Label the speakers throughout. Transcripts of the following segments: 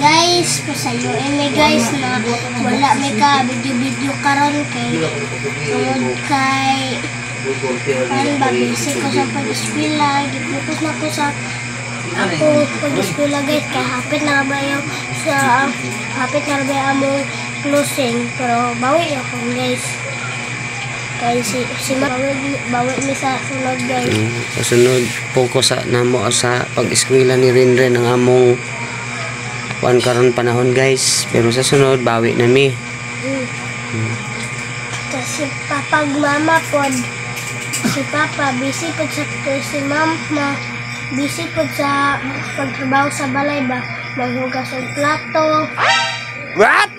Speaker 1: Guys, pasayuin may guys na wala may ka video karon kay tungod kay babisi ko sa pag-eskwela, giputos na ko sa ako pag-eskwela guys, kaya hapit na ba yung hapit na ba among closing, pero bawi ako guys. Kaya si bawi mi sa sunod guys.
Speaker 2: Kasunod focus sa namo sa pag-eskwela ni Rinren ang among karon panahon guys, pero sa sunod bawi na mi.
Speaker 1: Kasi papa mama pod, si papa busy pod sa si mama busy pod sa pagtrabaho sa balay ba, maghugas og plato.
Speaker 2: What?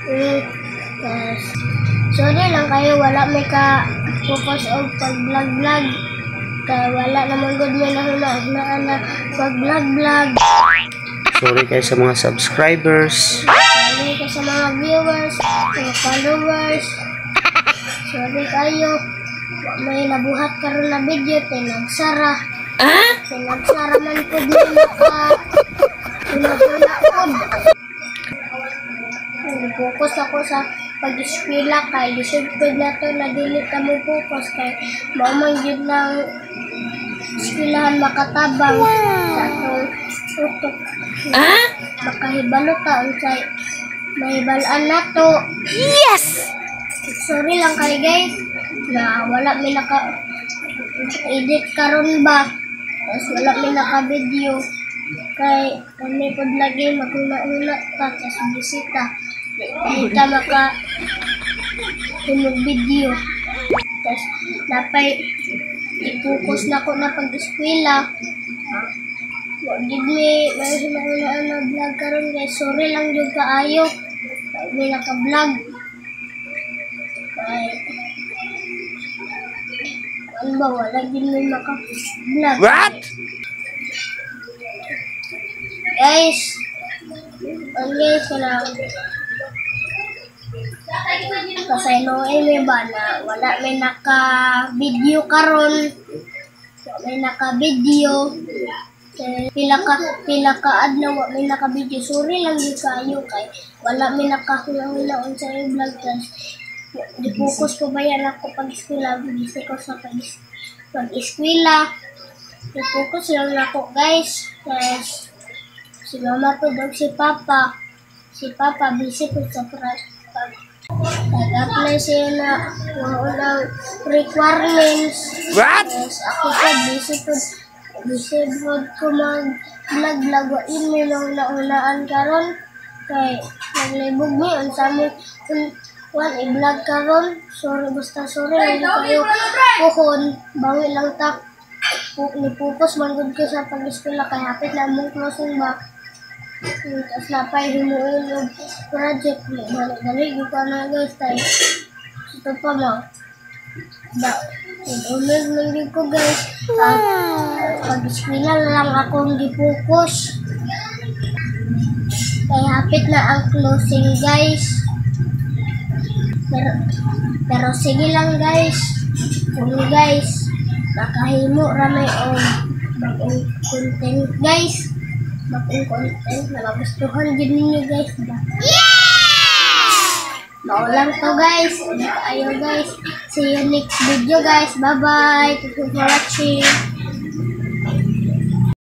Speaker 1: Yes. Sorry lang kayo, wala may ka focus og pag-vlog. Kaya wala naman good may nahuna na pag-vlog.
Speaker 2: Sorry kayo sa mga subscribers.
Speaker 1: Sorry kayo sa mga viewers, mga followers. Sorry kayo. May nabuhat karon na video, tinagsara. Tinagsara man po din focus ako sa pag-eskwela kay disipid na to na dili ka mo focus kay maumang yun ng eskwelahan makatabang sa atong utok. Makahibalo ka unsay mahibalaan na to.
Speaker 2: Yes!
Speaker 1: Sorry lang kay guys na wala may naka edit karon ba, tapos wala may naka video kay kami pod lagi maguna-una ta sa bisita. Hindi ka maka video. Tapos napay i-focus na ko na pag-eskwela. Hindi may sinaulaan na vlog karon guys. Sorry lang yung kaayo. May naka-vlog. Ano ba? Wala din may maka-vlog.
Speaker 2: What?
Speaker 1: Guys, lang. Kasi may ba na wala may naka-video karon. May naka-video. Pila ka adlaw may naka-video. Sorry lang yung kayo kay wala may nakahula-hulaon sa yung vlog. Di-focus ko ba yan ako pag-eskwela. Busy ko sa pag-eskwela. Di-focus lang ako guys. Yes. Si mama po daw si papa. Si papa busy po sa nag-apply siya na unang requirements.
Speaker 2: What?
Speaker 1: Yes, ako po busy po ko mag-vlog wa email na-unaan karon kay naglibog mi unsa mi i-vlog karon. Sorry basta sorry hindi kayo puhon bawi lang tak ni-focus man gud ko sa pag-eskwela kay hapit na mong closing ba. Tapos napay himuin yung project. Dali ko na guys tayo. Ito pa mo. Ulit lang ko guys. Pag-eskwela lang akong di-focus. Kaya hapit na ang closing guys. Pero sige lang guys. Kung guys, makahimo ramay o bagong content guys. Bakong content na magustuhan din ninyo guys ba? Naulang to guys. Ayo guys. See you next video guys. Bye bye. Thank you for watching.